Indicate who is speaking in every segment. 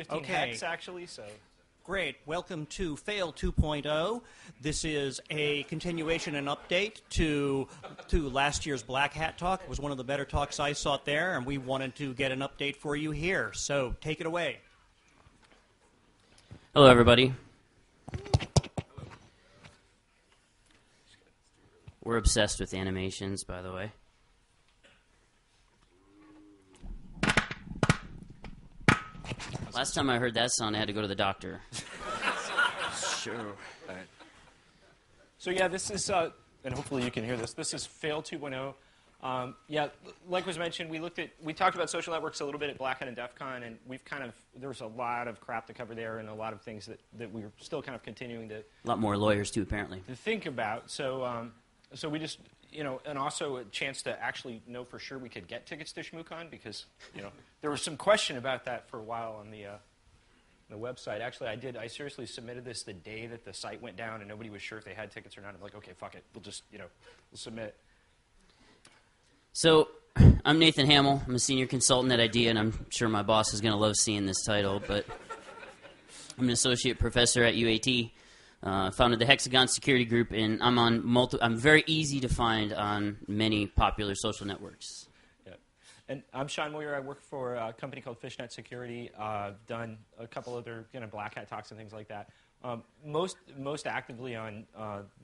Speaker 1: 15 hex, actually, so...
Speaker 2: Great. Welcome to Fail 2.0. This is a continuation and update to last year's Black Hat Talk. It was one of the better talks I saw there, and we wanted to get an update for you here. So take it away.
Speaker 3: Hello, everybody. We're obsessed with animations, by the way. Last time I heard that sound, I had to go to the doctor.
Speaker 1: Sure. All right. So yeah, this is, and hopefully you can hear this. This is Fail 2.0. Yeah, like was mentioned, we talked about social networks a little bit at Black Hat and DEF CON, and there was a lot of crap to cover there, and a lot of things that we're still kind of continuing to.
Speaker 3: A lot more lawyers too, apparently.
Speaker 1: To think about. So we just, and also a chance to actually know for sure we could get tickets to Shmoocon, because, there was some question about that for a while on the website. Actually, I seriously submitted this the day that the site went down, and nobody was sure if they had tickets or not. I'm like, okay, fuck it, we'll just, we'll submit.
Speaker 3: So, I'm Nathan Hamill. I'm a senior consultant at IDEA, and I'm sure my boss is going to love seeing this title, but I'm an associate professor at UAT. Founded the Hexagon Security Group, and I'm very easy to find on many popular social networks.
Speaker 1: Yeah. And I'm Sean Moyer. I work for a company called Fishnet Security. I've done a couple other Black Hat talks and things like that. Most actively on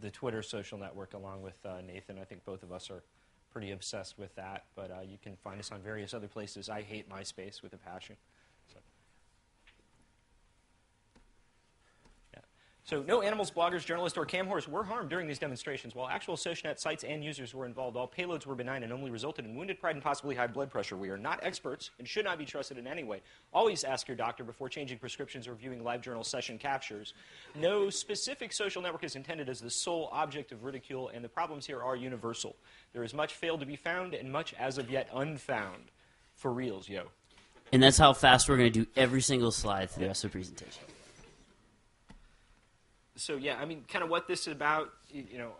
Speaker 1: the Twitter social network, along with Nathan. I think both of us are pretty obsessed with that, but you can find us on various other places. I hate MySpace with a passion. So no animals, bloggers, journalists, or camhorse were harmed during these demonstrations. While actual SocialNet sites and users were involved, all payloads were benign and only resulted in wounded pride and possibly high blood pressure. We are not experts and should not be trusted in any way. Always ask your doctor before changing prescriptions or viewing live journal session captures. No specific social network is intended as the sole object of ridicule, and the problems here are universal. There is much failed to be found and much as of yet unfound. For reals, yo.
Speaker 3: And that's how fast we're going to do every single slide through the rest of the presentation.
Speaker 1: So yeah, kind of what this is about,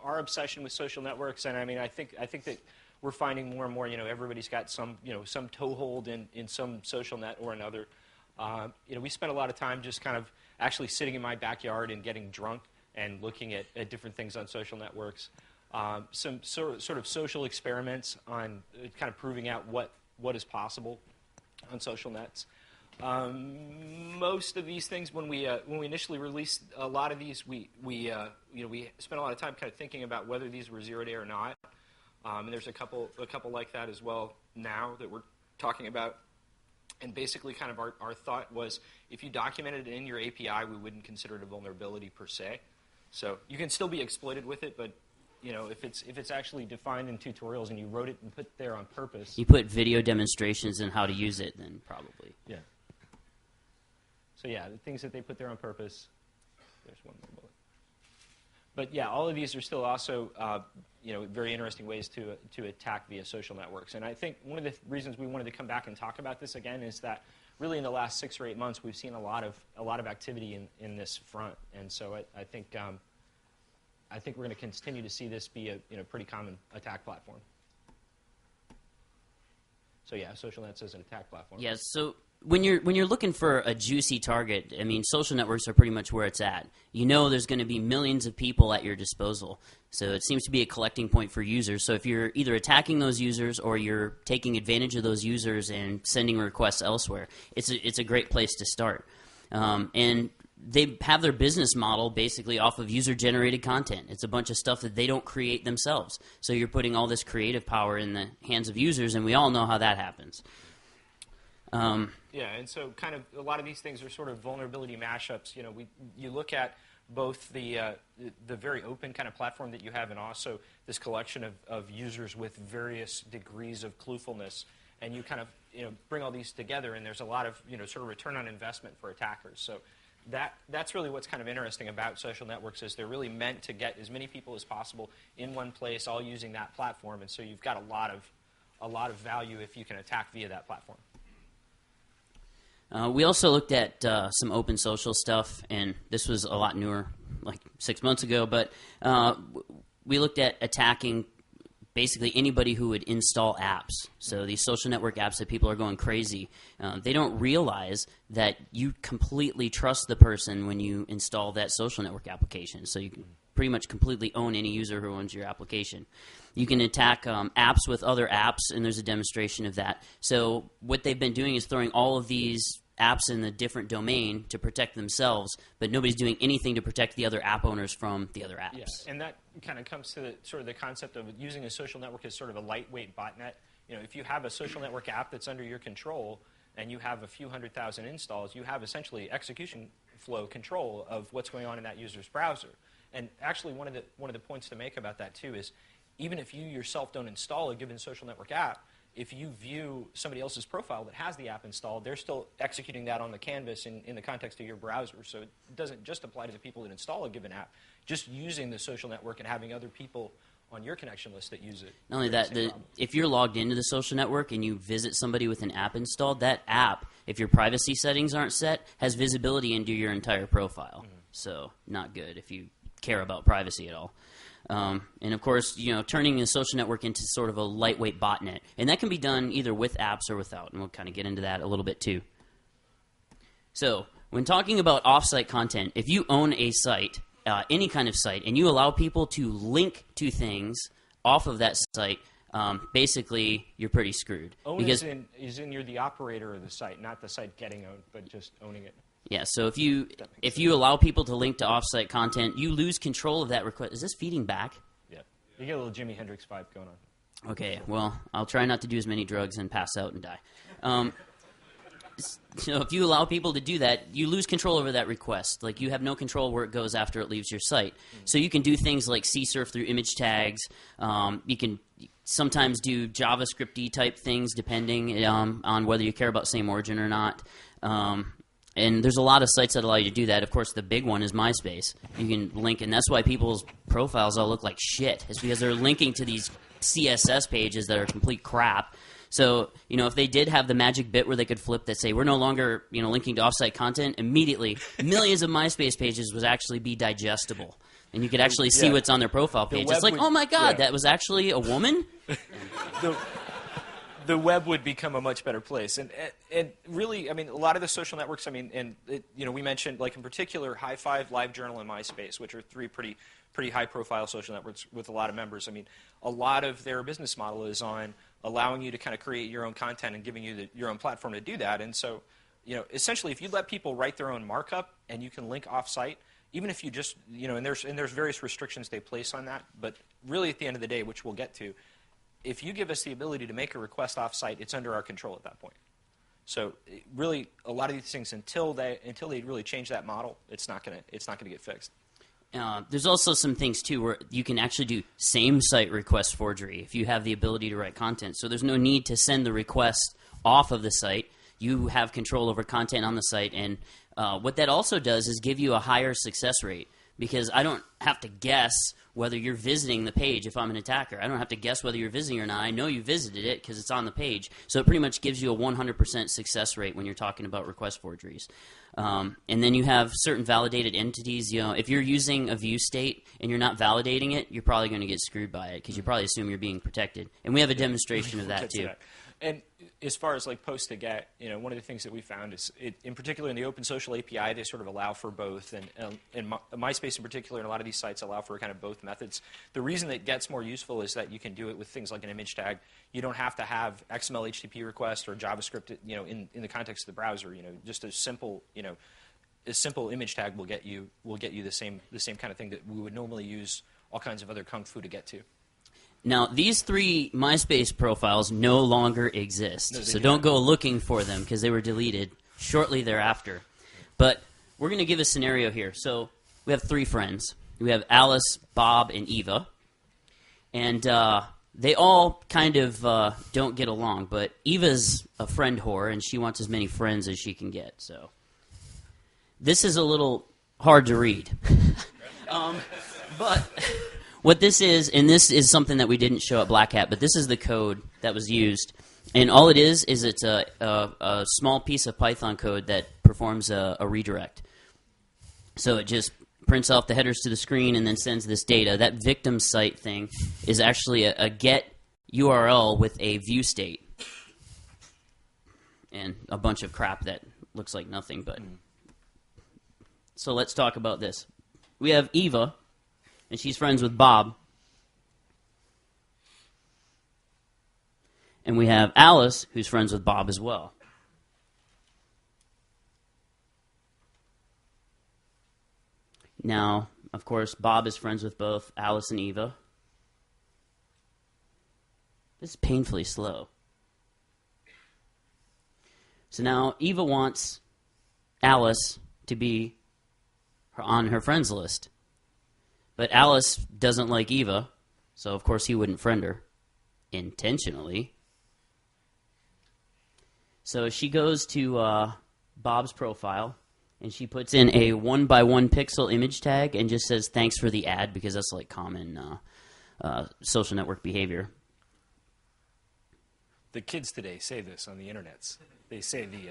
Speaker 1: our obsession with social networks, and I think that we're finding more and more, everybody's got some toehold in some social net or another. We spent a lot of time just kind of actually sitting in my backyard and getting drunk and looking at different things on social networks. Some sort of social experiments on kind of proving out what is possible on social nets. Most of these things, when we initially released a lot of these, we spent a lot of time kind of thinking about whether these were 0-day or not. And there's a couple like that as well now that we're talking about. And basically, kind of our thought was, if you documented it in your API, we wouldn't consider it a vulnerability per se. So you can still be exploited with it, but if it's actually defined in tutorials and you wrote it and put it there on purpose.
Speaker 3: You put video demonstrations and how to use it, then probably.
Speaker 1: Yeah. So yeah, the things that they put there on purpose. There's one more bullet. But yeah, all of these are still also very interesting ways to attack via social networks. And I think one of the reasons we wanted to come back and talk about this again is that really in the last 6 or 8 months we've seen a lot of activity in this front. And so I think we're going to continue to see this be a pretty common attack platform. So yeah, social nets as an attack platform.
Speaker 3: Yeah. So when you're looking for a juicy target, social networks are pretty much where it's at. There's going to be millions of people at your disposal. So it seems to be a collecting point for users. So if you're either attacking those users or you're taking advantage of those users and sending requests elsewhere, it's a great place to start. And they have their business model basically off of user-generated content. It's a bunch of stuff that they don't create themselves. So you're putting all this creative power in the hands of users, and we all know how that happens.
Speaker 1: Yeah, and so kind of a lot of these things are sort of vulnerability mashups. You look at both the very open kind of platform that you have, and also this collection of users with various degrees of cluefulness, and you kind of bring all these together, and there's a lot of sort of return on investment for attackers. So that's really what's kind of interesting about social networks, is they're really meant to get as many people as possible in one place, all using that platform, and so you've got a lot of value if you can attack via that platform.
Speaker 3: We also looked at some open social stuff, and this was a lot newer, like 6 months ago, but we looked at attacking basically anybody who would install apps. So these social network apps that people are going crazy, they don't realize that you completely trust the person when you install that social network application. So you can pretty much completely own any user who owns your application. You can attack apps with other apps, and there's a demonstration of that. So what they've been doing is throwing all of these apps in a different domain to protect themselves, but nobody's doing anything to protect the other app owners from the other apps.
Speaker 1: Yes, and that kind of comes to sort of the concept of using a social network as sort of a lightweight botnet. If you have a social network app that's under your control and you have a few 100,000 installs, you have essentially execution flow control of what's going on in that user's browser. And actually, one of the points to make about that too is, even if you yourself don't install a given social network app, if you view somebody else's profile that has the app installed, they're still executing that on the canvas in the context of your browser. So it doesn't just apply to the people that install a given app. Just using the social network and having other people on your connection list that use it.
Speaker 3: Not only that, if you're logged into the social network and you visit somebody with an app installed, that app, if your privacy settings aren't set, has visibility into your entire profile. Mm-hmm. So not good if you care about privacy at all. And of course, turning a social network into sort of a lightweight botnet. And that can be done either with apps or without, and we'll kind of get into that a little bit too. So when talking about off-site content, if you own a site, any kind of site, and you allow people to link to things off of that site, basically you're pretty screwed.
Speaker 1: Own is in you're the operator of the site, not the site getting owned, but just owning it.
Speaker 3: Yeah, so if you allow people to link to offsite content, you lose control of that request. Is this feeding back?
Speaker 1: Yeah. You get a little Jimi Hendrix vibe going on.
Speaker 3: Okay, well, I'll try not to do as many drugs and pass out and die. So if you allow people to do that, you lose control over that request. Like, you have no control where it goes after it leaves your site. So you can do things like CSRF through image tags. You can sometimes do JavaScript-y type things depending on whether you care about same origin or not. And there's a lot of sites that allow you to do that. Of course, the big one is MySpace. You can link, and that's why people's profiles all look like shit. It's because they're linking to these CSS pages that are complete crap. So, if they did have the magic bit where they could flip that say, we're no longer, linking to offsite content, immediately millions of MySpace pages would actually be digestible. And you could actually see what's on their profile page. It's like, oh my God, that was actually a woman?
Speaker 1: The web would become a much better place. And really, a lot of the social networks, we mentioned, like in particular, High Five, LiveJournal, and MySpace, which are three pretty high-profile social networks with a lot of members. A lot of their business model is on allowing you to kind of create your own content and giving you your own platform to do that. And so, essentially, if you let people write their own markup and you can link off-site, even if you just, and there's various restrictions they place on that, but really at the end of the day, which we'll get to, if you give us the ability to make a request off-site, it's under our control at that point. So really, a lot of these things, until they really change that model, it's not gonna get fixed.
Speaker 3: There's also some things too where you can actually do same site request forgery if you have the ability to write content. So there's no need to send the request off of the site. You have control over content on the site, and what that also does is give you a higher success rate, because I don't have to guess whether you're visiting the page if I'm an attacker. I don't have to guess whether you're visiting or not. I know you visited it because it's on the page. So it pretty much gives you a 100% success rate when you're talking about request forgeries. And then you have certain validated entities. If you're using a view state and you're not validating it, you're probably going to get screwed by it because you probably assume you're being protected. And we have a demonstration of that too.
Speaker 1: And as far as like post to get, one of the things that we found is, in particular in the Open Social API, they sort of allow for both, and MySpace in particular, and a lot of these sites allow for kind of both methods. The reason it gets more useful is that you can do it with things like an image tag. You don't have to have XML HTTP request or JavaScript, in the context of the browser. Just a simple image tag will get you the same kind of thing that we would normally use all kinds of other kung fu to get to.
Speaker 3: Now, these three MySpace profiles no longer exist, so don't go looking for them because they were deleted shortly thereafter. But we're going to give a scenario here. So we have three friends. We have Alice, Bob, and Eva. And they all kind of don't get along, but Eva's a friend whore, and she wants as many friends as she can get. So this is a little hard to read. But what this is, and this is something that we didn't show at Black Hat, but this is the code that was used. And all it is it's a small piece of Python code that performs a redirect. So it just prints off the headers to the screen and then sends this data. That victim site thing is actually a get URL with a view state and a bunch of crap that looks like nothing. But so let's talk about this. We have Eva, and she's friends with Bob. And we have Alice, who's friends with Bob as well. Now, of course, Bob is friends with both Alice and Eva. This is painfully slow. So now Eva wants Alice to be on her friends list. But Alice doesn't like Eva, so of course he wouldn't friend her intentionally. So she goes to Bob's profile, and she puts in a 1x1 pixel image tag and just says, thanks for the ad, because that's like common social network behavior.
Speaker 1: The kids today say this on the internets. They say the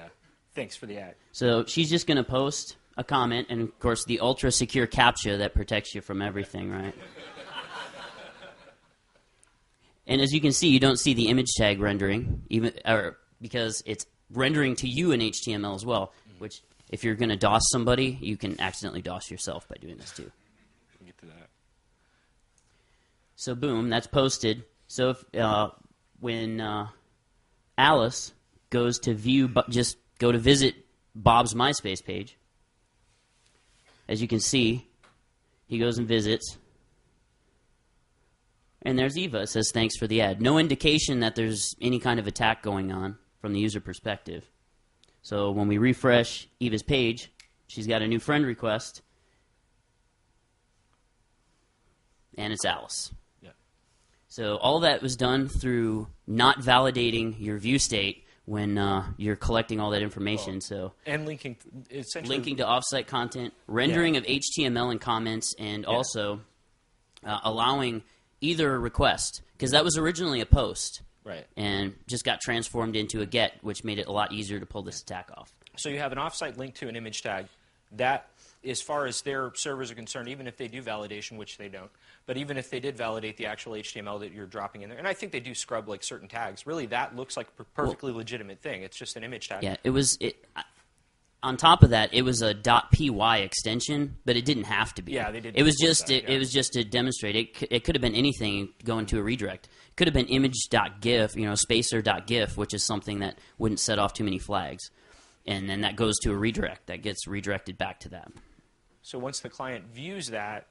Speaker 1: thanks for the ad.
Speaker 3: So she's just going to post a comment, and of course the ultra secure CAPTCHA that protects you from everything, right? And as you can see, you don't see the image tag rendering, because it's rendering to you in HTML as well, which if you're going to DOS somebody, you can accidentally DOS yourself by doing this too.
Speaker 1: We'll get to that.
Speaker 3: So boom, that's posted. So if, when Alice goes to just go to visit Bob's MySpace page, as you can see, he goes and visits. And there's Eva. It says, thanks for the ad. No indication that there's any kind of attack going on from the user perspective. So when we refresh Eva's page, she's got a new friend request. And it's Alice.
Speaker 1: Yeah.
Speaker 3: So all that was done through not validating your view state when you're collecting all that information.
Speaker 1: And linking, essentially.
Speaker 3: Linking to offsite content, rendering of HTML and comments, and also allowing either a request, because that was originally a post,
Speaker 1: right,
Speaker 3: and just got transformed into a get, which made it a lot easier to pull this attack off.
Speaker 1: So you have an offsite link to an image tag that, as far as their servers are concerned, even if they do validation, which they don't, but even if they did validate the actual HTML that you're dropping in there, and I think they do scrub like certain tags, really that looks like a perfectly legitimate thing. It's just an image tag.
Speaker 3: Yeah, on top of that, it was a .py extension, but it didn't have to be.
Speaker 1: Yeah, they did.
Speaker 3: It was just it was just to demonstrate. It could have been anything going to a redirect. It could have been image.gif, spacer.gif, which is something that wouldn't set off too many flags, and then that goes to a redirect that gets redirected back to that.
Speaker 1: So once the client views that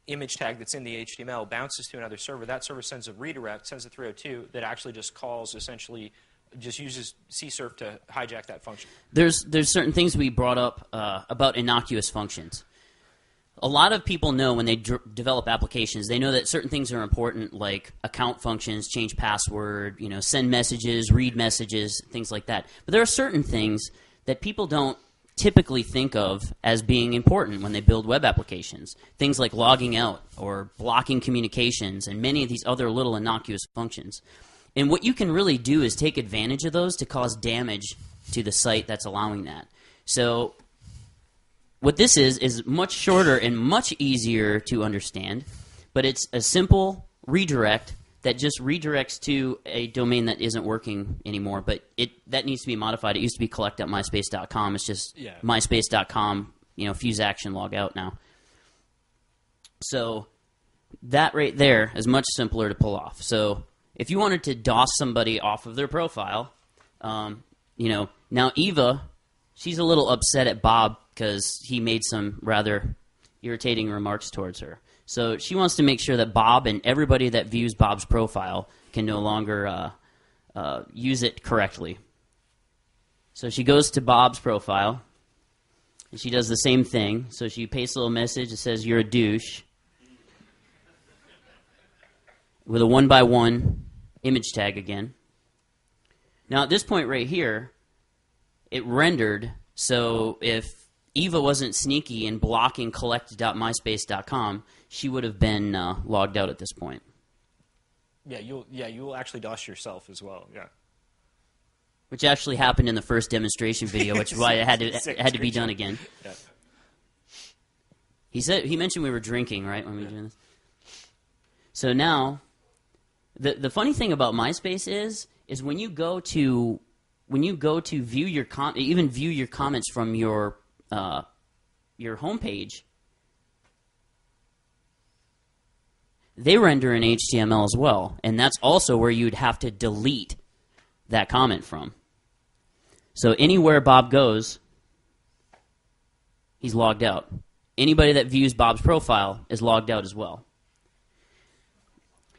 Speaker 1: image tag that's in the HTML bounces to another server. That server sends a redirect, sends a 302 that actually just calls essentially. Just uses CSRF to hijack that function.
Speaker 3: There's certain things we brought up about innocuous functions. A lot of people know when they develop applications, they know that certain things are important, like account functions, change password, send messages, read messages, things like that. But there are certain things that people don't typically think of as being important when they build web applications. Things like logging out or blocking communications and many of these other little innocuous functions. And what you can really do is take advantage of those to cause damage to the site that's allowing that. So what this is much shorter and much easier to understand, but it's a simple redirect that just redirects to a domain that isn't working anymore, but that needs to be modified. It used to be collect.myspace.com. It's just myspace.com, fuse action log out now. So that right there is much simpler to pull off. So if you wanted to DOS somebody off of their profile, now Eva, she's a little upset at Bob because he made some rather irritating remarks towards her. So she wants to make sure that Bob and everybody that views Bob's profile can no longer use it correctly. So she goes to Bob's profile, and she does the same thing. So she pastes a little message that says, "You're a douche," with a 1x1 image tag again. Now at this point right here, it rendered, so if Eva wasn't sneaky in blocking collect.myspace.com, she would have been logged out at this point.
Speaker 1: Yeah, you'll actually DOS yourself as well. Yeah,
Speaker 3: which actually happened in the first demonstration video, which is why it had to be done again. He mentioned we were drinking, right, when we were doing this. So now, the funny thing about MySpace is when you go to view your even view your comments from your homepage, they render in HTML as well, and that's also where you'd have to delete that comment from. So anywhere Bob goes, he's logged out. Anybody that views Bob's profile is logged out as well.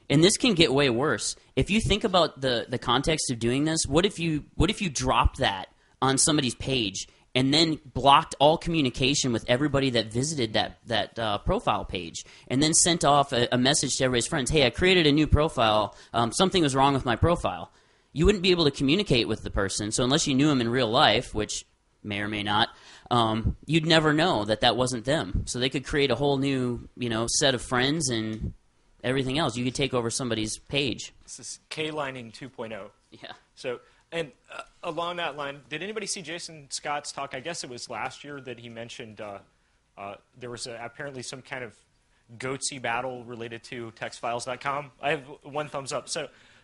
Speaker 3: And this can get way worse. If you think about the context of doing this, what if you dropped that on somebody's page and then blocked all communication with everybody that visited that profile page, and then sent off a message to everybody's friends, hey, I created a new profile, something was wrong with my profile. You wouldn't be able to communicate with the person, so unless you knew him in real life, which may or may not, you'd never know that wasn't them. So they could create a whole new set of friends and everything else. You could take over somebody's page.
Speaker 1: This is K-lining 2.0.
Speaker 3: Yeah.
Speaker 1: So, and along that line, did anybody see Jason Scott's talk? I guess it was last year that he mentioned there was apparently some kind of goatsy battle related to textfiles.com. I have one thumbs up.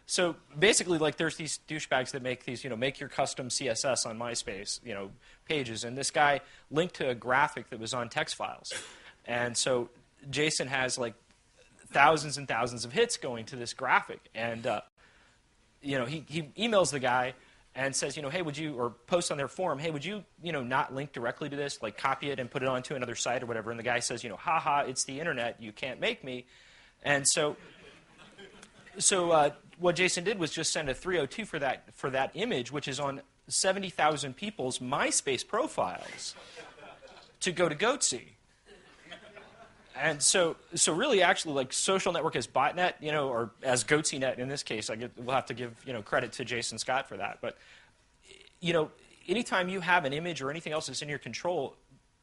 Speaker 1: So basically, like, there's these douchebags that make these, make your custom CSS on MySpace, pages. And this guy linked to a graphic that was on text files. And so Jason has, like, thousands and thousands of hits going to this graphic. And, he emails the guy and says, hey, would you, or posts on their forum, hey, would you, not link directly to this, like copy it and put it onto another site or whatever. And the guy says, haha, it's the internet, you can't make me. And so what Jason did was just send a 302 for that image, which is on 70,000 people's MySpace profiles, to go to Goatsy. And so really, actually, like, social network as botnet, or as GoatsyNet in this case, we'll have to give credit to Jason Scott for that. But anytime you have an image or anything else that's in your control,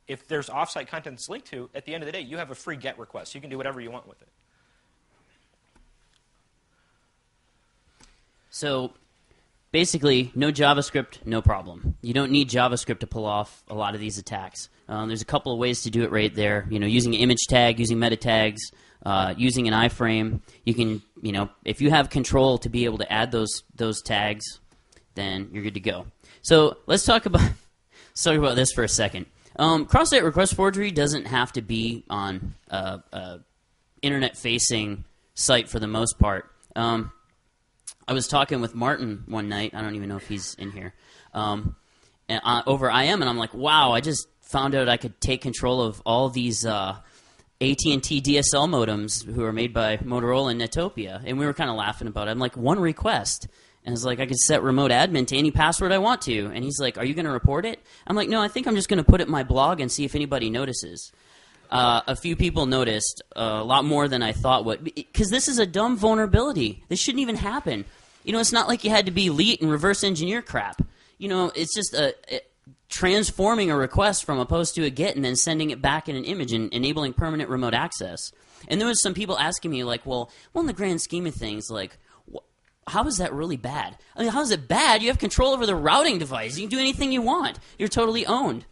Speaker 1: if there's offsite content that's linked to, at the end of the day, you have a free GET request. You can do whatever you want with it.
Speaker 3: So basically, no JavaScript, no problem. You don't need JavaScript to pull off a lot of these attacks. There's a couple of ways to do it right there. Using an image tag, using meta tags, using an iframe. You can, if you have control to be able to add those tags, then you're good to go. So let's talk about this for a second. Cross-site request forgery doesn't have to be on a internet-facing site for the most part. I was talking with Martin one night. I don't even know if he's in here. Over IM, and I'm like, wow, I just found out I could take control of all these AT&T DSL modems who are made by Motorola and Netopia. And we were kind of laughing about it. I'm like, one request. And it's like, I could set remote admin to any password I want to. And he's like, are you going to report it? I'm like, no, I think I'm just going to put it in my blog and see if anybody notices. A few people noticed, a lot more than I thought would. Because this is a dumb vulnerability. This shouldn't even happen. It's not like you had to be elite and reverse engineer crap. It's just transforming a request from a post to a GET and then sending it back in an image and enabling permanent remote access. And there was some people asking me, like, well, in the grand scheme of things, like, how is that really bad? I mean, how is it bad? You have control over the routing device. You can do anything you want. You're totally owned.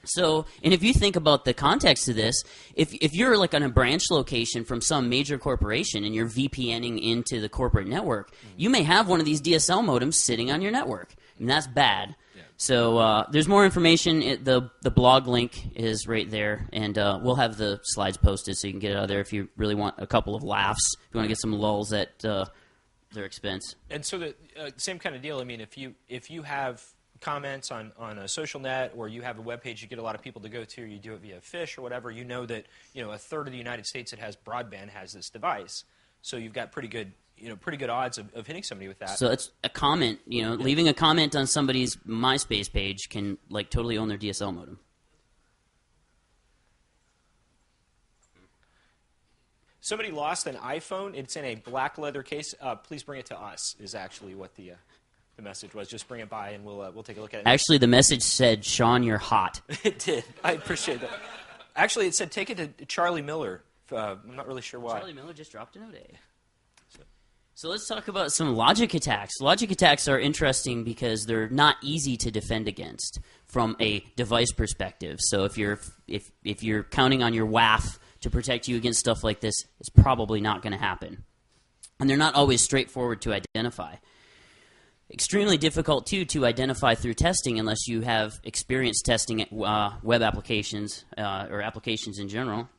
Speaker 3: So, and if you think about the context of this, if you're like on a branch location from some major corporation and you're VPNing into the corporate network, you may have one of these DSL modems sitting on your network, and that's bad. Yeah. So there's more information. The blog link is right there, and we'll have the slides posted so you can get it out of there if you really want a couple of laughs, if you want to get some lulls at their expense.
Speaker 1: And so the same kind of deal. I mean, if you have comments on a social net, or you have a web page you get a lot of people to go to, you do it via Fish or whatever, that a third of the United States that has broadband has this device. So you've got pretty good odds of hitting somebody with that.
Speaker 3: So it's a comment, leaving a comment on somebody's MySpace page can like totally own their DSL modem.
Speaker 1: Somebody lost an iPhone. It's in a black leather case. Please bring it to us, is actually what the message was. Just bring it by and we'll take a look at it.
Speaker 3: Actually, the message said, Sean, you're hot.
Speaker 1: It did. I appreciate that. Actually, it said, take it to Charlie Miller. I'm not really sure why.
Speaker 3: Charlie Miller just dropped a note. So let's talk about some logic attacks. Logic attacks are interesting because they're not easy to defend against from a device perspective. So if you're counting on your WAF to protect you against stuff like this, it's probably not going to happen. And they're not always straightforward to identify. Extremely difficult, too, to identify through testing unless you have experience testing web applications or applications in general.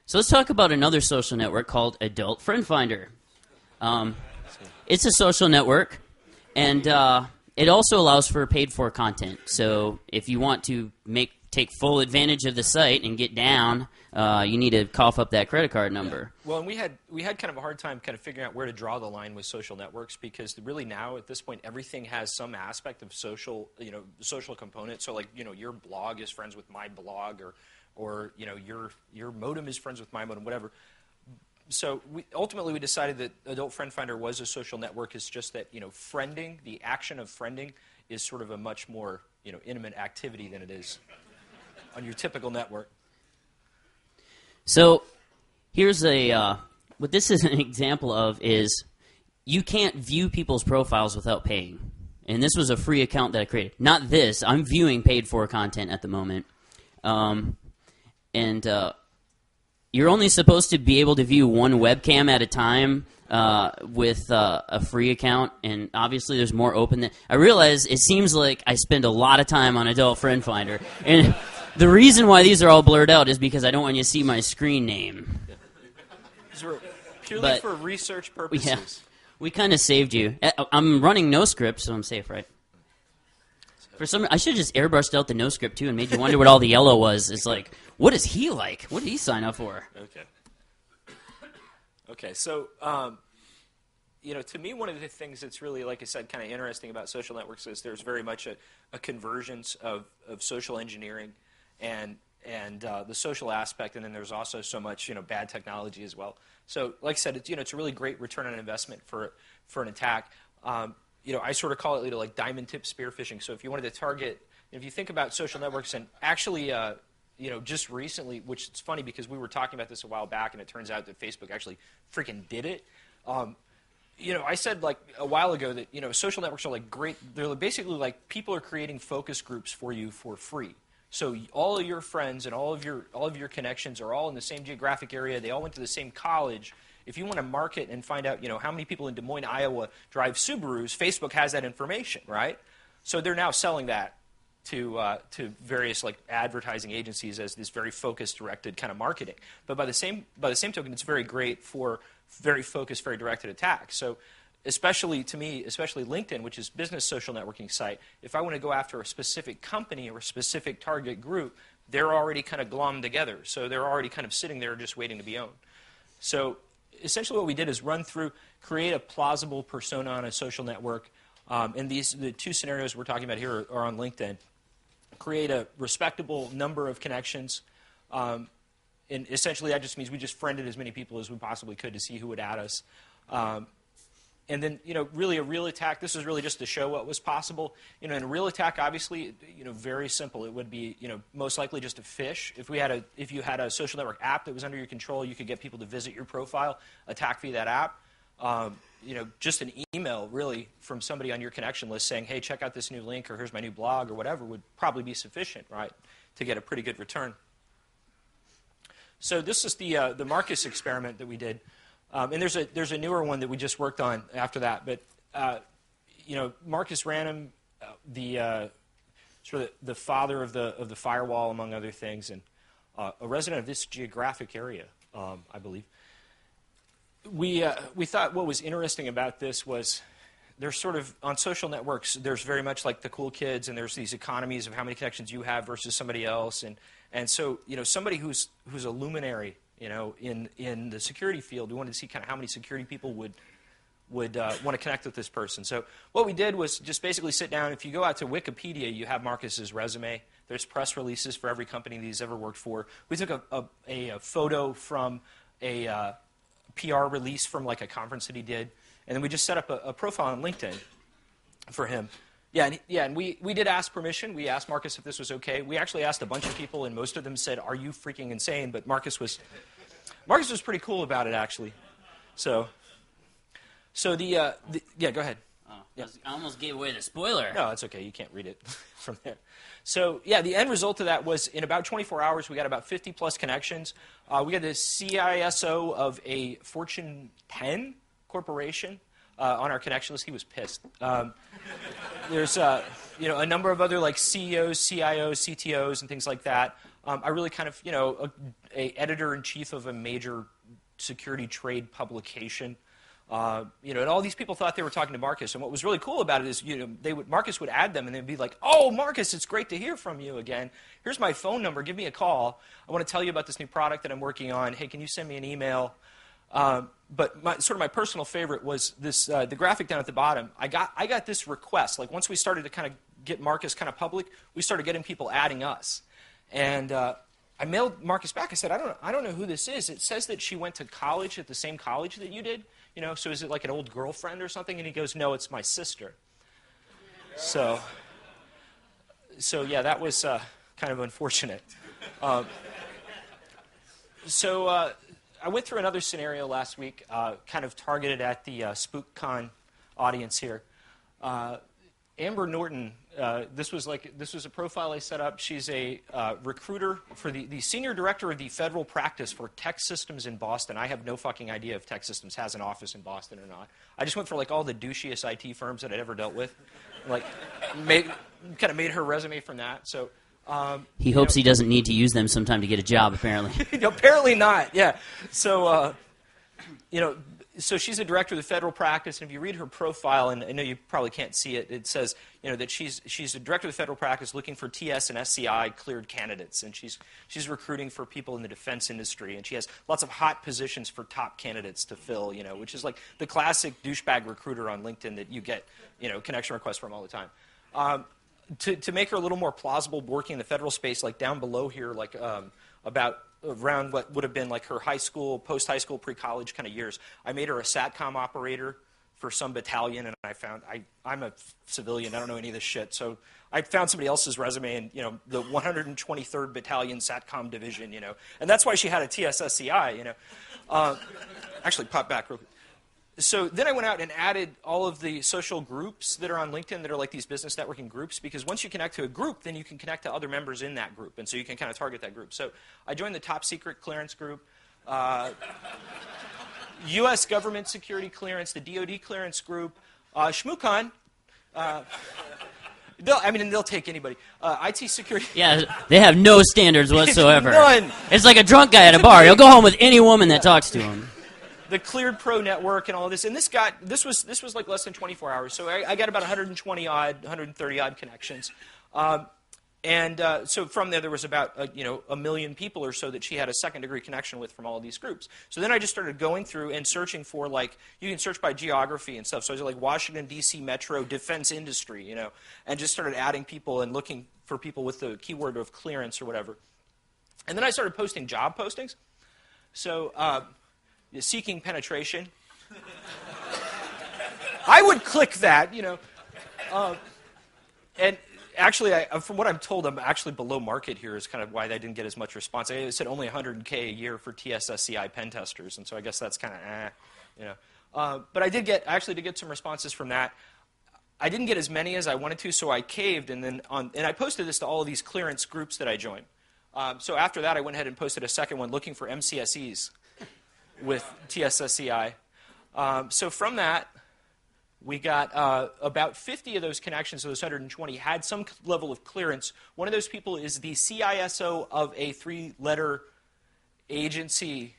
Speaker 3: So let's talk about another social network called Adult Friend Finder. It's a social network, and it also allows for paid-for content. So if you want to take full advantage of the site and get down, you need to cough up that credit card number.
Speaker 1: Well, and we had kind of a hard time kind of figuring out where to draw the line with social networks, because really now at this point everything has some aspect of social component. So like your blog is friends with my blog, or your modem is friends with my modem, whatever. So ultimately we decided that Adult Friend Finder was a social network. It's just that friending, the action of friending, is sort of a much more intimate activity than it is on your typical network.
Speaker 3: So here's what this is an example of is you can't view people's profiles without paying. And this was a free account that I created. Not this. I'm viewing paid-for content at the moment. You're only supposed to be able to view one webcam at a time with a free account, and obviously there's more open. I realize it seems like I spend a lot of time on Adult Friend Finder, and the reason why these are all blurred out is because I don't want you to see my screen name.
Speaker 1: Purely for research purposes.
Speaker 3: Yeah, we kind of saved you. I'm running no script, so I'm safe, right? I should have just airbrushed out the no script too and made you wonder what all the yellow was. It's like, what is he like? What did he sign up for?
Speaker 1: Okay. So, to me, one of the things that's really, like I said, kind of interesting about social networks is there's very much a convergence of social engineering and the social aspect, and then there's also so much bad technology as well. So, like I said, it's a really great return on investment for an attack. I sort of call it like diamond tip spear phishing. So if you wanted to target, if you think about social networks, and actually, just recently, which it's funny because we were talking about this a while back, and it turns out that Facebook actually freaking did it. I said like a while ago that social networks are like great. They're basically like people are creating focus groups for you for free. So all of your friends and all of your connections are all in the same geographic area. They all went to the same college. If you want to market and find out, how many people in Des Moines, Iowa drive Subarus, Facebook has that information, right? So they're now selling that to various like advertising agencies as this very focused, directed kind of marketing. But by the same token, it's very great for very focused, very directed attacks. So especially to me, especially LinkedIn, which is business social networking site, if I want to go after a specific company or a specific target group, they're already kind of glommed together. So they're already kind of sitting there just waiting to be owned. So essentially what we did is create a plausible persona on a social network. And the two scenarios we're talking about here are on LinkedIn. Create a respectable number of connections. And essentially that just means we just friended as many people as we possibly could to see who would add us. And then, really a real attack, this was really just to show what was possible. In a real attack, obviously, very simple. It would be, most likely just a phish. If you had a social network app that was under your control, you could get people to visit your profile, attack via that app. Just an email, really, from somebody on your connection list saying, hey, check out this new link, or here's my new blog, or whatever, would probably be sufficient, right, to get a pretty good return. So this is the Marcus experiment that we did. And there's a newer one that we just worked on after that. But Marcus Ranum, the father of the firewall, among other things, and a resident of this geographic area, I believe. We thought what was interesting about this was there's sort of on social networks. There's very much like the cool kids, and there's these economies of how many connections you have versus somebody else, and so somebody who's a luminary. In the security field, we wanted to see kind of how many security people would want to connect with this person. So what we did was just basically sit down. If you go out to Wikipedia, you have Marcus's resume. There's press releases for every company that he's ever worked for. We took a photo from a PR release from like a conference that he did, and then we just set up a profile on LinkedIn for him. And we did ask permission. We asked Marcus if this was okay. We actually asked a bunch of people, and most of them said, "Are you freaking insane?" But Marcus was pretty cool about it, actually. So So yeah, go ahead.
Speaker 3: Oh, yeah. I almost gave away the spoiler.
Speaker 1: No, it's okay. You can't read it from there. So, yeah, the end result of that was in about 24 hours, we got about 50-plus connections. We got the CISO of a Fortune 10 corporation on our connection list. He was pissed. There's a number of other like CEOs, CIOs, CTOs, and things like that. I really kind of, a editor-in-chief of a major security trade publication. And all these people thought they were talking to Marcus. And what was really cool about it is, Marcus would add them, and they'd be like, "Oh, Marcus, it's great to hear from you again. Here's my phone number. Give me a call. I want to tell you about this new product that I'm working on. Hey, can you send me an email?" But my personal favorite was this the graphic down at the bottom. I got this request. Like once we started to kind of get Marcus kind of public, we started getting people adding us, and I mailed Marcus back. I said, I don't know who this is. It says that she went to college at the same college that you did. So is it like an old girlfriend or something? And he goes, "No, it's my sister." So yeah, that was kind of unfortunate. I went through another scenario last week, kind of targeted at the Shmoocon audience here. Amber Norton, this was a profile I set up. She's a recruiter for the senior director of the federal practice for tech systems in Boston. I have no fucking idea if tech systems has an office in Boston or not. I just went for like all the douchiest IT firms that I'd ever dealt with, like made her resume from that. So
Speaker 3: he hopes he doesn't need to use them sometime to get a job. Apparently,
Speaker 1: apparently not. Yeah. So So she's a director of the federal practice, and if you read her profile, and I know you probably can't see it, it says that she's a director of the federal practice looking for TS and SCI cleared candidates, and she's recruiting for people in the defense industry, and she has lots of hot positions for top candidates to fill, which is like the classic douchebag recruiter on LinkedIn that you get connection requests from all the time. To make her a little more plausible working in the federal space, like down below here, like about around what would have been like her high school, post-high school, pre-college kind of years. I made her a SATCOM operator for some battalion, and I'm a civilian. I don't know any of this shit. So I found somebody else's resume in, the 123rd Battalion SATCOM Division, And that's why she had a TSSCI, Actually, pop back real quick. So then I went out and added all of the social groups that are on LinkedIn that are like these business networking groups, because once you connect to a group, then you can connect to other members in that group, and so you can kind of target that group. So I joined the top secret clearance group, U.S. government security clearance, the DoD clearance group, Shmoocon. They'll take anybody. IT security.
Speaker 3: Yeah, they have no standards whatsoever.
Speaker 1: None.
Speaker 3: It's like a drunk guy at a bar. He'll go home with any woman that talks to him.
Speaker 1: The Cleared Pro network and all of this, and this was like less than 24 hours. So I got about 130 odd connections, so from there was about a million people or so that she had a second degree connection with from all of these groups. So then I just started going through and searching for, like, you can search by geography and stuff. So I was like Washington D.C. metro defense industry, and just started adding people and looking for people with the keyword of clearance or whatever. And then I started posting job postings. So. Seeking penetration. I would click that, and actually, from what I'm told, I'm actually below market here is kind of why I didn't get as much response. It said only $100K a year for TSSCI pen testers, and so I guess that's kind of But I actually did get some responses from that. I didn't get as many as I wanted to, so I caved, and I posted this to all of these clearance groups that I joined. So after that, I went ahead and posted a second one looking for MCSEs with TSSCI. So from that, we got about 50 of those connections, so those 120, had some level of clearance. One of those people is the CISO of a 3-letter agency.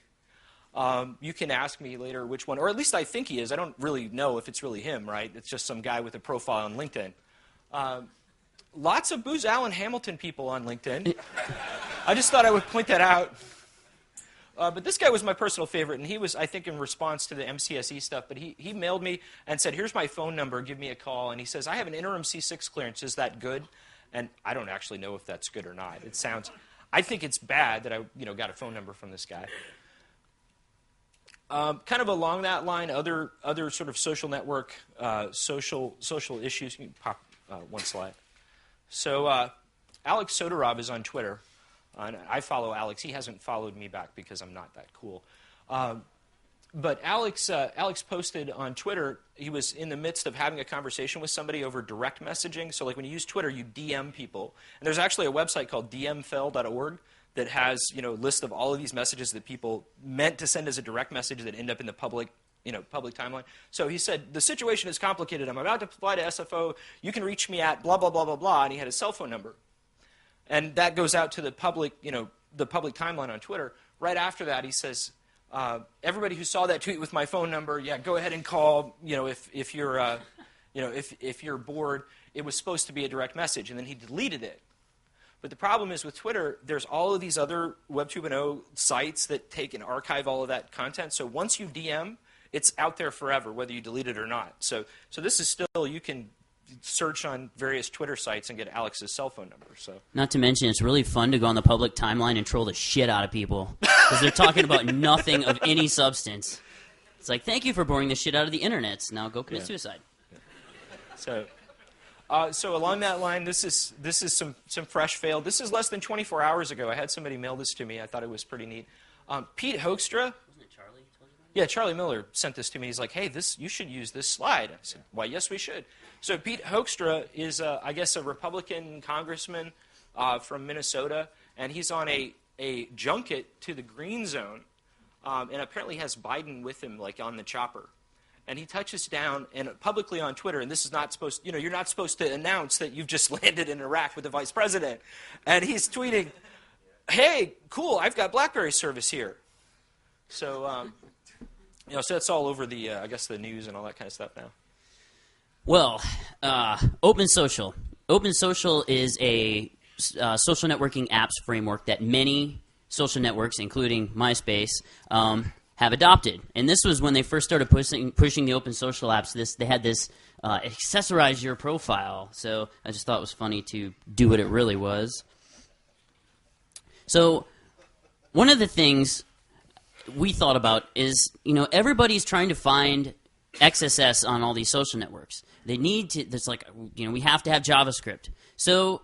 Speaker 1: You can ask me later which one, or at least I think he is. I don't really know if it's really him, right? It's just some guy with a profile on LinkedIn. Lots of Booz Allen Hamilton people on LinkedIn. I just thought I would point that out. But this guy was my personal favorite, and he was, I think, in response to the MCSE stuff, but he mailed me and said, "Here's my phone number, give me a call." And he says, "I have an interim C6 clearance, is that good?" And I don't actually know if that's good or not. I think it's bad that I got a phone number from this guy. Kind of along that line, other sort of social network, social issues. You can pop one slide. So Alex Soderov is on Twitter. And I follow Alex. He hasn't followed me back because I'm not that cool. But Alex posted on Twitter, he was in the midst of having a conversation with somebody over direct messaging. So like when you use Twitter, you DM people. And there's actually a website called dmfell.org that has, a list of all of these messages that people meant to send as a direct message that end up in the public timeline. So he said, the situation is complicated. I'm about to apply to SFO. You can reach me at blah, blah, blah, blah, blah. And he had his cell phone number. And that goes out to the public, the public timeline on Twitter. Right after that, he says, everybody who saw that tweet with my phone number, yeah, go ahead and call. If you're, if you're bored, it was supposed to be a direct message, and then he deleted it. But the problem is with Twitter, there's all of these other Web 2.0 sites that take and archive all of that content. So once you DM, it's out there forever, whether you delete it or not. So this is still, you can search on various Twitter sites and get Alex's cell phone number. So
Speaker 3: not to mention, it's really fun to go on the public timeline and troll the shit out of people because they're talking about nothing of any substance. It's like, thank you for boring the shit out of the internet. Now go commit suicide.
Speaker 1: So along that line, this is some fresh fail. This is less than 24 hours ago. I had somebody mail this to me. I thought it was pretty neat. Pete Hoekstra. Yeah, Charlie Miller sent this to me. He's like, hey, you should use this slide. I said, why, yes, we should. So Pete Hoekstra is, I guess, a Republican congressman from Minnesota, and he's on a junket to the Green Zone, and apparently has Biden with him, like, on the chopper. And he touches down, and publicly on Twitter, and this is not supposed, you're not supposed to announce that you've just landed in Iraq with the vice president. And he's tweeting, hey, cool, I've got BlackBerry service here. So, so that's all over the, I guess, the news and all that kind of stuff now.
Speaker 3: Well, Open Social. Open Social is a social networking apps framework that many social networks, including MySpace, have adopted. And this was when they first started pushing the Open Social apps. They had this accessorize your profile. So I just thought it was funny to do what it really was. So one of the things we thought about is, everybody's trying to find XSS on all these social networks. They need to, there's like, we have to have JavaScript. So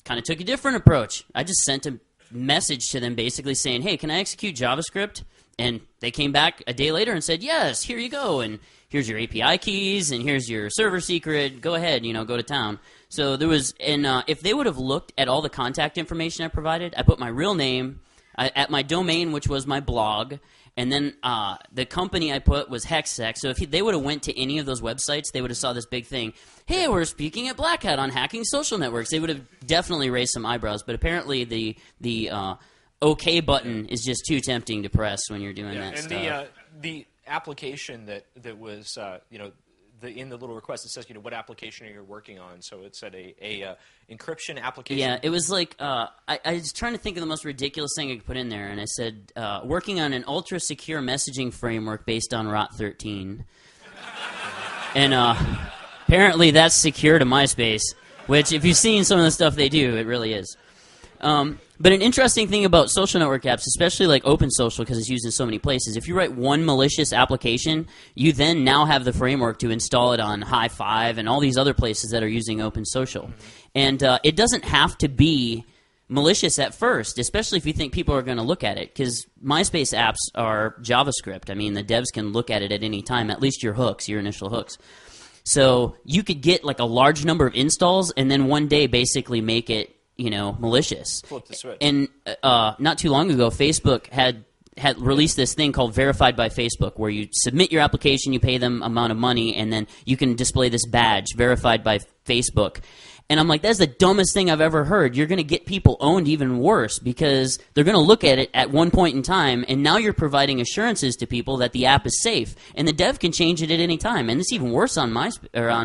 Speaker 3: kind of took a different approach. I just sent a message to them basically saying, hey, can I execute JavaScript? And they came back a day later and said, yes, here you go. And here's your API keys, and here's your server secret. Go ahead, go to town. So there was, and if they would have looked at all the contact information I provided, I put my real name at my domain, which was my blog, and then the company I put was Hexsec. So if they would have went to any of those websites, they would have saw this big thing. Hey, we're speaking at Black Hat on hacking social networks. They would have definitely raised some eyebrows. But apparently the OK button is just too tempting to press when you're doing that stuff.
Speaker 1: And the application that was in the little request, it says what application are you working on. So it said a encryption application.
Speaker 3: Yeah, it was like I was trying to think of the most ridiculous thing I could put in there, and I said working on an ultra secure messaging framework based on ROT13. And apparently that's secure to MySpace, which if you've seen some of the stuff they do, it really is. But an interesting thing about social network apps, especially like Open Social, because it's used in so many places, if you write one malicious application, you then now have the framework to install it on High5 and all these other places that are using Open Social. And it doesn't have to be malicious at first, especially if you think people are going to look at it, because MySpace apps are JavaScript. I mean, the devs can look at it at any time, at least your hooks, your initial hooks. So you could get like a large number of installs and then one day basically make it malicious.
Speaker 1: Flip the switch.
Speaker 3: And not too long ago, Facebook had released this thing called Verified by Facebook, where you submit your application, you pay them amount of money, and then you can display this badge, Verified by Facebook. And I'm like, that's the dumbest thing I've ever heard. You're going to get people owned even worse because they're going to look at it at one point in time, and now you're providing assurances to people that the app is safe. And the dev can change it at any time. And it's even worse on on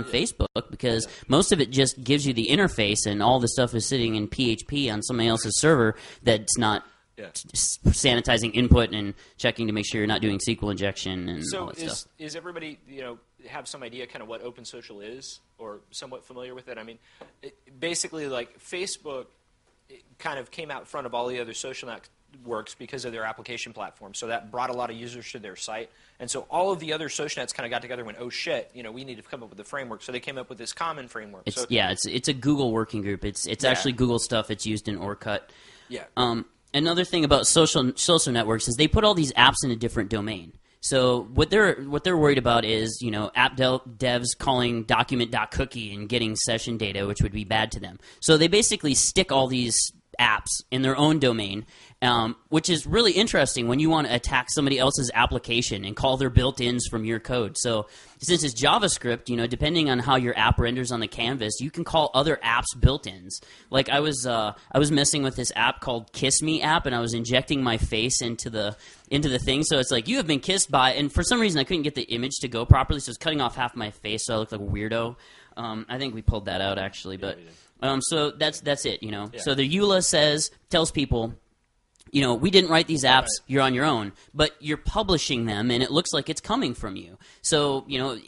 Speaker 3: Facebook because most of it just gives you the interface, and all the stuff is sitting in PHP on somebody else's server that's not sanitizing input and checking to make sure you're not doing SQL injection and all that stuff.
Speaker 1: So is everybody, have some idea kind of what Open Social is or somewhat familiar with it? I mean, basically, like, Facebook kind of came out front of all the other social networks because of their application platform. So that brought a lot of users to their site. And so all of the other social nets kind of got together and went, oh, shit, we need to come up with a framework. So they came up with this common framework.
Speaker 3: It's a Google working group. It's actually Google stuff. It's used in Orkut.
Speaker 1: Yeah.
Speaker 3: Another thing about social networks is they put all these apps in a different domain. So what they're worried about is, app devs calling document.cookie and getting session data, which would be bad to them. So they basically stick all these apps in their own domain, which is really interesting when you want to attack somebody else's application and call their built-ins from your code. So since it's JavaScript, depending on how your app renders on the canvas, you can call other apps built-ins. Like I was messing with this app called Kiss Me app, and I was injecting my face into the thing. So it's like, you have been kissed by, and for some reason I couldn't get the image to go properly, so it's cutting off half my face, so I looked like a weirdo. I think we pulled that out actually, but so that's it. Yeah. So the EULA tells people, we didn't write these apps, you're on your own, but you're publishing them, and it looks like it's coming from you. So,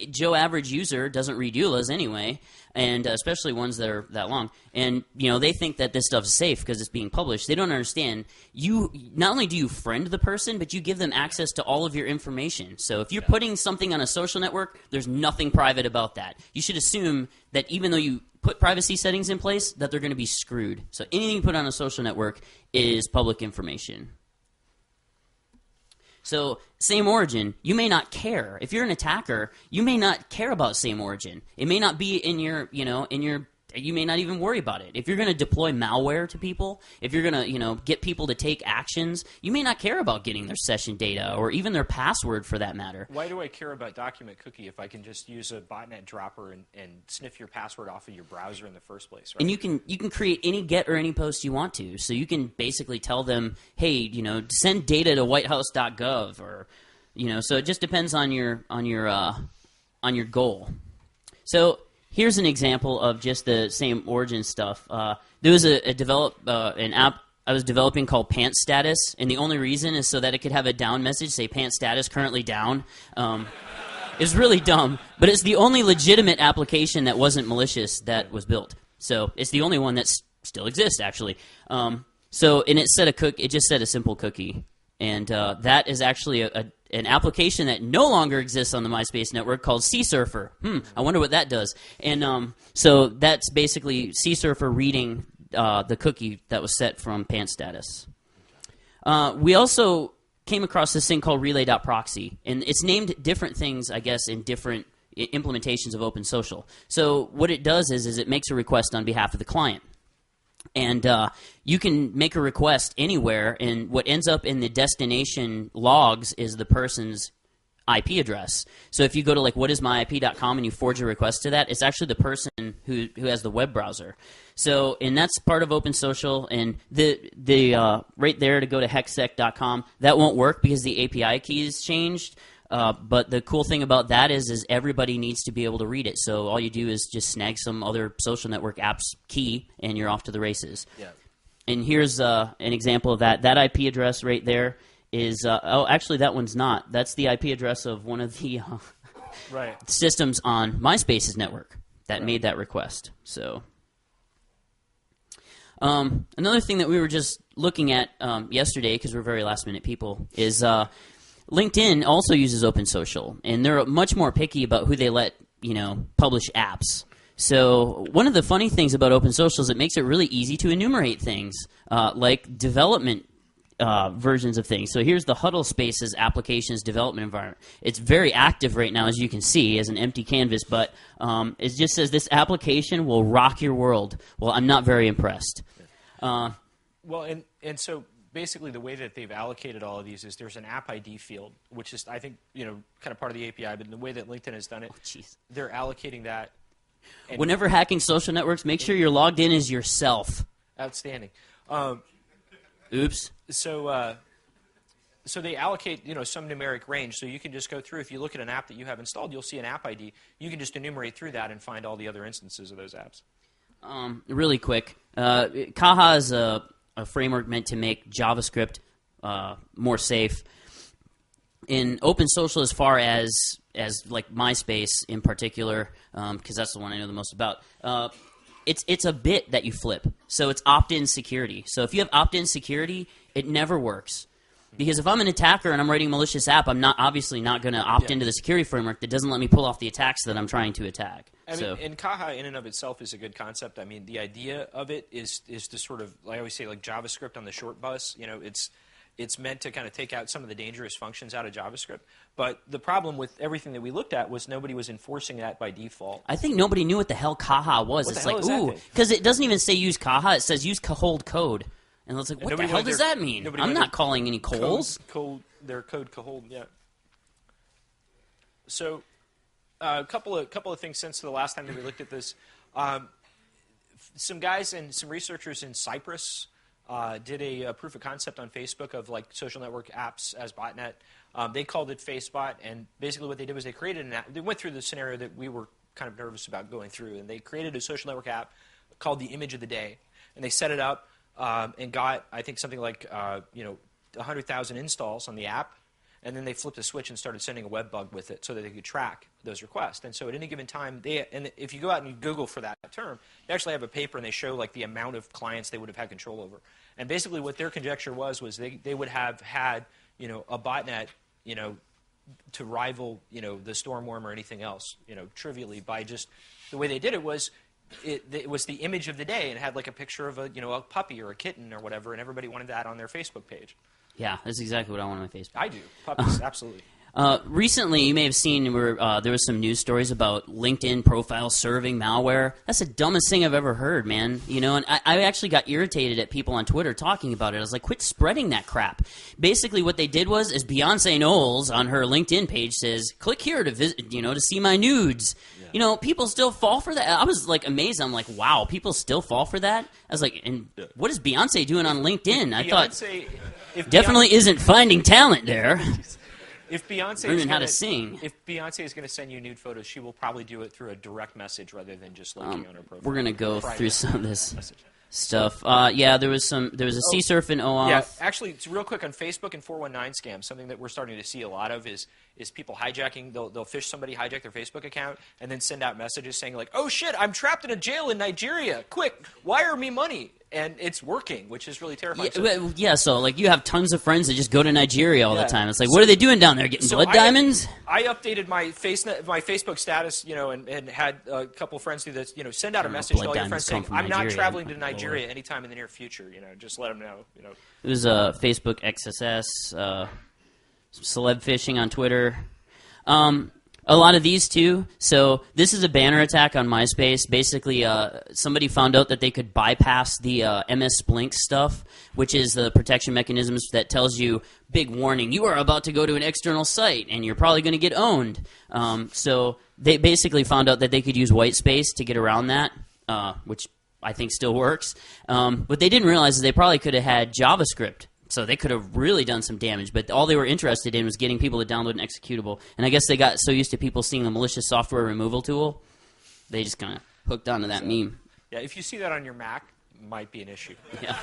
Speaker 3: Joe average user doesn't read EULAs anyway, and especially ones that are that long. And, they think that this stuff's safe because it's being published. They don't understand. Not only do you friend the person, but you give them access to all of your information. So if you're putting something on a social network, there's nothing private about that. You should assume that even though you put privacy settings in place, that they're going to be screwed. So anything you put on a social network is public information. So same origin, you may not care. If you're an attacker, you may not care about same origin. It may not be in your, you may not even worry about it. If you're going to deploy malware to people, if you're going to, get people to take actions, you may not care about getting their session data or even their password for that matter.
Speaker 1: Why do I care about document cookie if I can just use a botnet dropper and sniff your password off of your browser in the first place, right?
Speaker 3: And you can create any get or any post you want to. So you can basically tell them, hey, send data to whitehouse.gov or, so it just depends on your goal. So here's an example of just the same origin stuff. There was an app I was developing called Pants Status, and the only reason is so that it could have a down message, say Pants Status currently down. It's really dumb, but it's the only legitimate application that wasn't malicious that was built. So it's the only one that still exists, actually. And it just set a simple cookie, and that is actually an application that no longer exists on the MySpace network called CSurfer. I wonder what that does. And so that's basically CSurfer reading the cookie that was set from Pants Status. We also came across this thing called relay.proxy, and it's named different things, I guess, in different implementations of OpenSocial. So what it does is it makes a request on behalf of the client. And you can make a request anywhere, and what ends up in the destination logs is the person's IP address. So if you go to whatismyip.com and you forge a request to that, it's actually the person who has the web browser. So, and that's part of OpenSocial, and the right there to go to hexsec.com, that won't work because the API key is changed. But the cool thing about that is everybody needs to be able to read it. So all you do is just snag some other social network app's key, and you're off to the races. Yeah. And here's an example of that. That IP address right there is actually that one's not. That's the IP address of one of the systems on MySpace's network that made that request. So another thing that we were just looking at yesterday, because we're very last minute people, is LinkedIn also uses OpenSocial, and they're much more picky about who they let, publish apps. So one of the funny things about OpenSocial is it makes it really easy to enumerate things, like development versions of things. So here's the Huddle Spaces applications development environment. It's very active right now, as you can see, as an empty canvas, but it just says this application will rock your world. Well, I'm not very impressed.
Speaker 1: Well, and so basically the way that they've allocated all of these is there's an app ID field, which is, I think, kind of part of the API, but the way that LinkedIn has done it, they're allocating that.
Speaker 3: Whenever hacking social networks, make sure you're logged in as yourself.
Speaker 1: Outstanding.
Speaker 3: Oops.
Speaker 1: So they allocate, some numeric range, so you can just go through. If you look at an app that you have installed, you'll see an app ID. You can just enumerate through that and find all the other instances of those apps.
Speaker 3: Really quick, Kaha is a framework meant to make JavaScript more safe. In OpenSocial, as far as like MySpace in particular, because that's the one I know the most about, it's a bit that you flip. So it's opt-in security. So if you have opt-in security, it never works. Because if I'm an attacker and I'm writing a malicious app, I'm obviously not going to opt into the security framework that doesn't let me pull off the attacks that I'm trying to attack.
Speaker 1: I mean, and Kaha in and of itself is a good concept. I mean, the idea of it is to sort of, I always say, like JavaScript on the short bus. it's meant to kind of take out some of the dangerous functions out of JavaScript. But the problem with everything that we looked at was nobody was enforcing that by default.
Speaker 3: I think nobody knew what the hell Kaha was.
Speaker 1: What
Speaker 3: it's
Speaker 1: the hell
Speaker 3: like,
Speaker 1: is that
Speaker 3: ooh,
Speaker 1: thing?
Speaker 3: because it doesn't even say use Kaha. It says use hold code. And it's like, what the hell does that mean? I'm not calling any coals.
Speaker 1: Their code hold, yeah. So a couple of things since the last time that we looked at this. Some guys and some researchers in Cyprus did a proof of concept on Facebook of like social network apps as botnet. They called it Facebot, and basically what they did was they created an app. They went through the scenario that we were kind of nervous about going through, and they created a social network app called the Image of the Day, and they set it up and got, I think, something like 100,000 installs on the app. And then they flipped a switch and started sending a web bug with it so that they could track those requests. And so at any given time, and if you go out and you Google for that term, they actually have a paper and they show like the amount of clients they would have had control over. And basically what their conjecture was they would have had a botnet to rival the Stormworm or anything else trivially by just the way they did it was. It was the image of the day and it had like a picture of a puppy or a kitten or whatever, and everybody wanted that on their Facebook page.
Speaker 3: Yeah, that's exactly what I want on my Facebook.
Speaker 1: I do. Puppies, absolutely.
Speaker 3: Recently, you may have seen where there was some news stories about LinkedIn profile serving malware. That's the dumbest thing I've ever heard, man. And I actually got irritated at people on Twitter talking about it. I was like, quit spreading that crap. Basically, what they did was, Beyonce Knowles on her LinkedIn page says, click here to visit, to see my nudes. Yeah. People still fall for that. I was like amazed. I'm like, wow, people still fall for that. I was like, and what is Beyonce doing on LinkedIn? I thought definitely isn't finding talent there.
Speaker 1: If Beyonce
Speaker 3: learning how to sing.
Speaker 1: If Beyonce is going to send you nude photos, she will probably do it through a direct message rather than just linking on her profile.
Speaker 3: We're going to go through some of this stuff. There was a CSurf and OAuth.
Speaker 1: Yeah, actually, it's real quick on Facebook and 419 scams. Something that we're starting to see a lot of is people hijacking. They'll fish somebody, hijack their Facebook account, and then send out messages saying like, "Oh shit, I'm trapped in a jail in Nigeria. Quick, wire me money." And it's working, which is really terrifying.
Speaker 3: So like you have tons of friends that just go to Nigeria all the time. It's like, what are they doing down there? Getting blood diamonds?
Speaker 1: I updated my Facebook status, and had a couple friends do this. Send out a message to all your friends saying, "I'm not traveling to Nigeria anytime in the near future." Just let them know.
Speaker 3: It was Facebook XSS, celeb phishing on Twitter. A lot of these too. So this is a banner attack on MySpace. Basically, somebody found out that they could bypass the MS Blink stuff, which is the protection mechanisms that tells you, big warning, you are about to go to an external site, and you're probably going to get owned. So they basically found out that they could use whitespace to get around that, which I think still works. What they didn't realize is they probably could have had JavaScript. So they could have really done some damage, but all they were interested in was getting people to download an executable. And I guess they got so used to people seeing the malicious software removal tool, they just kind of hooked onto that meme.
Speaker 1: Yeah, if you see that on your Mac, it might be an issue.
Speaker 3: Yeah.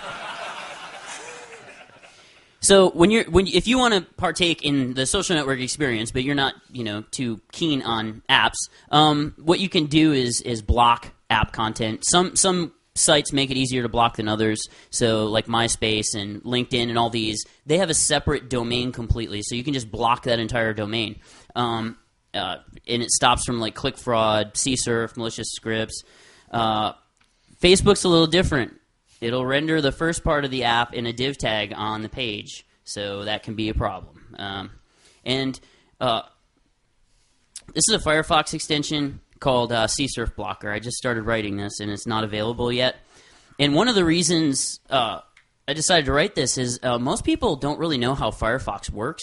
Speaker 3: So if you want to partake in the social network experience, but you're not too keen on apps, what you can do is block app content. Some sites make it easier to block than others. So like MySpace and LinkedIn and all these, they have a separate domain completely. So you can just block that entire domain. And it stops from like click fraud, CSurf, malicious scripts. Facebook's a little different. It'll render the first part of the app in a div tag on the page. So that can be a problem. This is a Firefox extension called CSurf Blocker. I just started writing this, and it's not available yet. And one of the reasons I decided to write this is most people don't really know how Firefox works.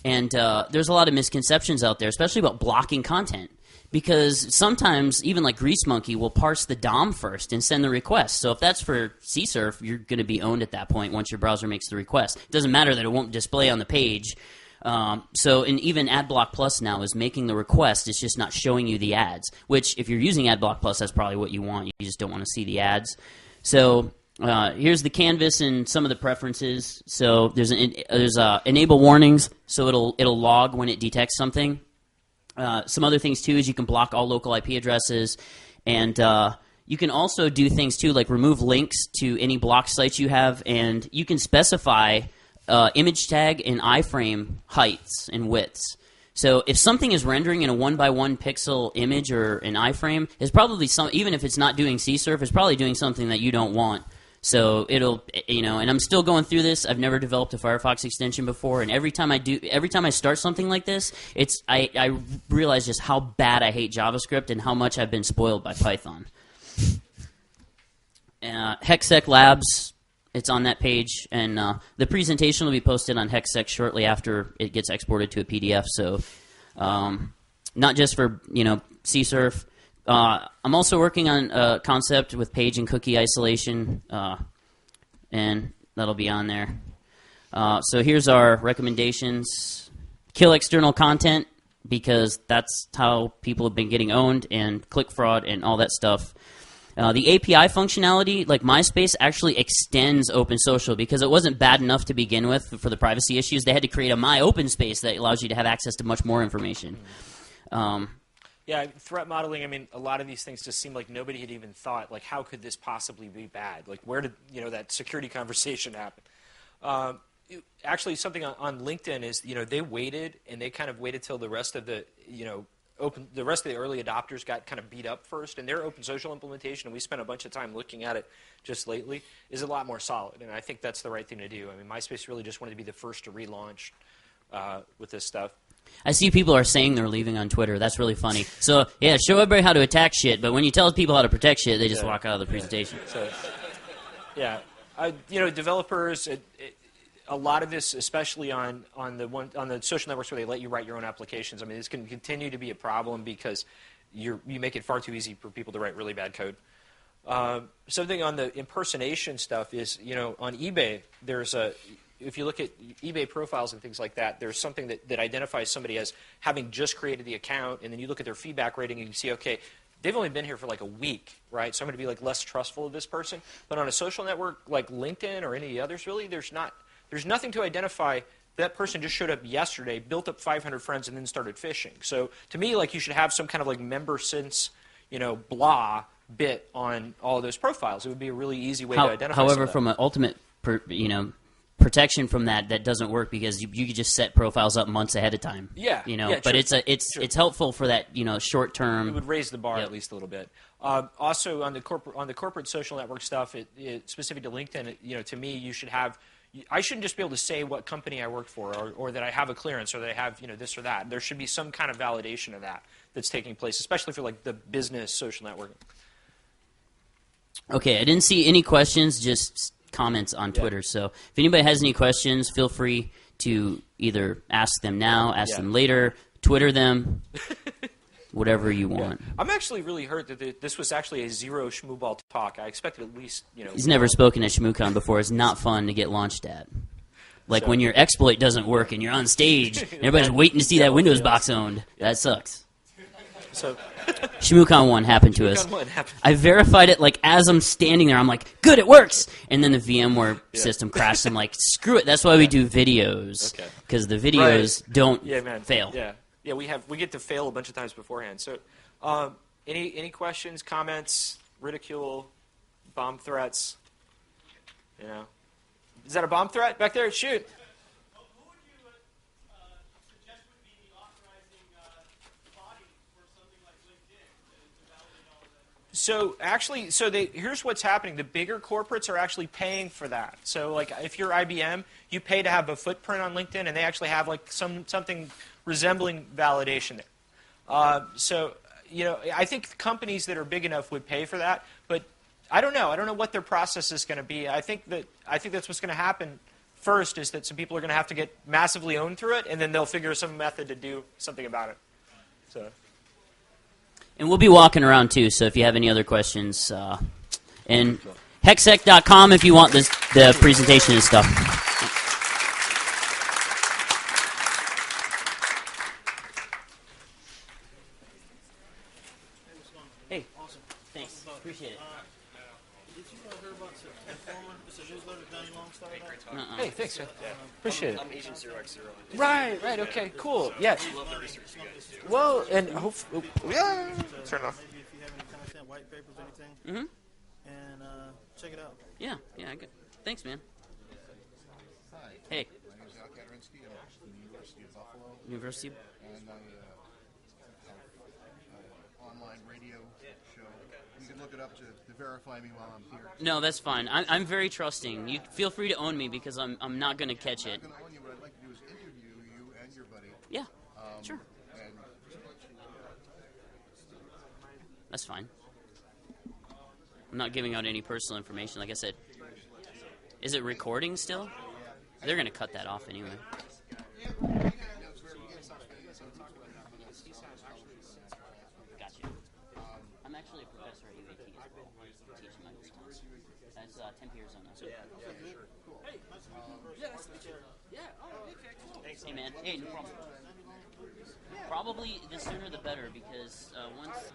Speaker 3: And there's a lot of misconceptions out there, especially about blocking content. Because sometimes, even like Grease Monkey will parse the DOM first and send the request. So if that's for CSurf, you're going to be owned at that point once your browser makes the request. It doesn't matter that it won't display on the page. And even AdBlock Plus now is making the request. It's just not showing you the ads, which if you're using AdBlock Plus, that's probably what you want. You just don't want to see the ads. So here's the canvas and some of the preferences. So there's enable warnings, so it'll log when it detects something. Some other things, too, is you can block all local IP addresses. And you can also do things, too, like remove links to any blocked sites you have. And you can specify image tag and iframe heights and widths. So if something is rendering in a 1x1 pixel image or an iframe, it's probably even if it's not doing CSurf, it's probably doing something that you don't want. So it'll, and I'm still going through this. I've never developed a Firefox extension before, and every time I start something like this, I realize just how bad I hate JavaScript and how much I've been spoiled by Python. Hexsec Labs, it's on that page, and the presentation will be posted on Hexsec shortly after it gets exported to a PDF. So, not just for CSurf. I'm also working on a concept with page and cookie isolation, and that'll be on there. So here's our recommendations. Kill external content, because that's how people have been getting owned, and click fraud and all that stuff. The API functionality, like MySpace, actually extends Open Social because it wasn't bad enough to begin with for the privacy issues. They had to create a My Open Space that allows you to have access to much more information.
Speaker 1: Yeah, threat modeling, I mean, a lot of these things just seem like nobody had even thought, like, how could this possibly be bad? Like, where did, that security conversation happen? Actually, something on LinkedIn is, they waited, and they kind of waited till the rest of the, the rest of the early adopters got kind of beat up first, and their open social implementation, and we spent a bunch of time looking at it just lately, is a lot more solid, and I think that's the right thing to do. I mean, MySpace really just wanted to be the first to relaunch with this stuff.
Speaker 3: I see people are saying they're leaving on Twitter. That's really funny. So, yeah, show everybody how to attack shit, but when you tell people how to protect shit, they just walk out of the presentation.
Speaker 1: So, yeah. Developers, a lot of this, especially on the social networks where they let you write your own applications, I mean, this can continue to be a problem because you make it far too easy for people to write really bad code. Something on the impersonation stuff is, on eBay, if you look at eBay profiles and things like that, there's something that identifies somebody as having just created the account, and then you look at their feedback rating and you see, okay, they've only been here for like a week, right? So I'm going to be like less trustful of this person. But on a social network like LinkedIn or any others, really, there's nothing to identify. That person just showed up yesterday, built up 500 friends, and then started phishing. So to me, like, you should have some kind of like member since, blah bit on all of those profiles. It would be a really easy way to identify.
Speaker 3: However, from an ultimate, protection from that doesn't work because you could just set profiles up months ahead of time.
Speaker 1: Yeah,
Speaker 3: but it's helpful for that short term.
Speaker 1: It would raise the bar at least a little bit. Also on the corporate social network stuff, it specific to LinkedIn, to me you should have. I shouldn't just be able to say what company I work for, or that I have a clearance, or that I have this or that. There should be some kind of validation of that's taking place, especially for like the business social networking.
Speaker 3: Okay, I didn't see any questions, just comments on Twitter. So if anybody has any questions, feel free to either ask them now, ask them later, Twitter them, whatever you want.
Speaker 1: I'm actually really hurt that this was actually a zero schmooball talk. I expected at least,
Speaker 3: He's never spoken at Shmoocon before. It's not fun to get launched at. Like when your exploit doesn't work and you're on stage, everybody's waiting to see that Windows box owned. That sucks.
Speaker 1: So
Speaker 3: Shmoocon 1 happened to us. I verified it like as I'm standing there. I'm like, good, it works. And then the VMware system crashed. I'm like, screw it. That's why we do videos, because the videos don't fail.
Speaker 1: Yeah, we get to fail a bunch of times beforehand. So, any questions, comments, ridicule, bomb threats? Is that a bomb threat back there? Shoot.
Speaker 2: Who would you suggest would be the authorizing body for something like LinkedIn to validate all of that?
Speaker 1: So here's what's happening. The bigger corporates are actually paying for that. So like if you're IBM, you pay to have a footprint on LinkedIn, and they actually have like something resembling validation there. I think companies that are big enough would pay for that, but I don't know. I don't know what their process is going to be. I think that's what's going to happen first, is that some people are going to have to get massively owned through it, and then they'll figure some method to do something about it. So.
Speaker 3: And we'll be walking around too, so if you have any other questions, and hexsec.com if you want the presentation and stuff. Hey, awesome. Thanks. Appreciate it.
Speaker 2: Did you hear about Informer? It's a newsletter Danny Long started out?
Speaker 1: Hey, thanks, man. Appreciate it.
Speaker 4: I'm Agent 0x0.
Speaker 1: Right. Okay, cool. Yeah. Well, and hopefully, yeah. Turn it off.
Speaker 2: Maybe if you have any content, white papers, anything, and check it out.
Speaker 3: Yeah, good. Thanks, man.
Speaker 5: Hi.
Speaker 3: Hey.
Speaker 5: My name is Al Kadrinsky. I'm from the University of Buffalo.
Speaker 3: University.
Speaker 5: And I have an online radio show. You can look look it up to verify me while I'm here.
Speaker 3: No, that's fine. I'm very trusting. You feel free to own me because I'm not going to catch it.
Speaker 5: I'm going to own you. What I'd like to do is interview you and your buddy.
Speaker 3: Yeah, sure.
Speaker 5: And
Speaker 3: That's fine. I'm not giving out any personal information. Like I said, is it recording still? They're going to cut that off anyway. Gotcha. I'm actually a professor at UAT as well. Teaching my response. That's 10 years on that. Hey, man. Hey, no problem. Probably the sooner the better because once.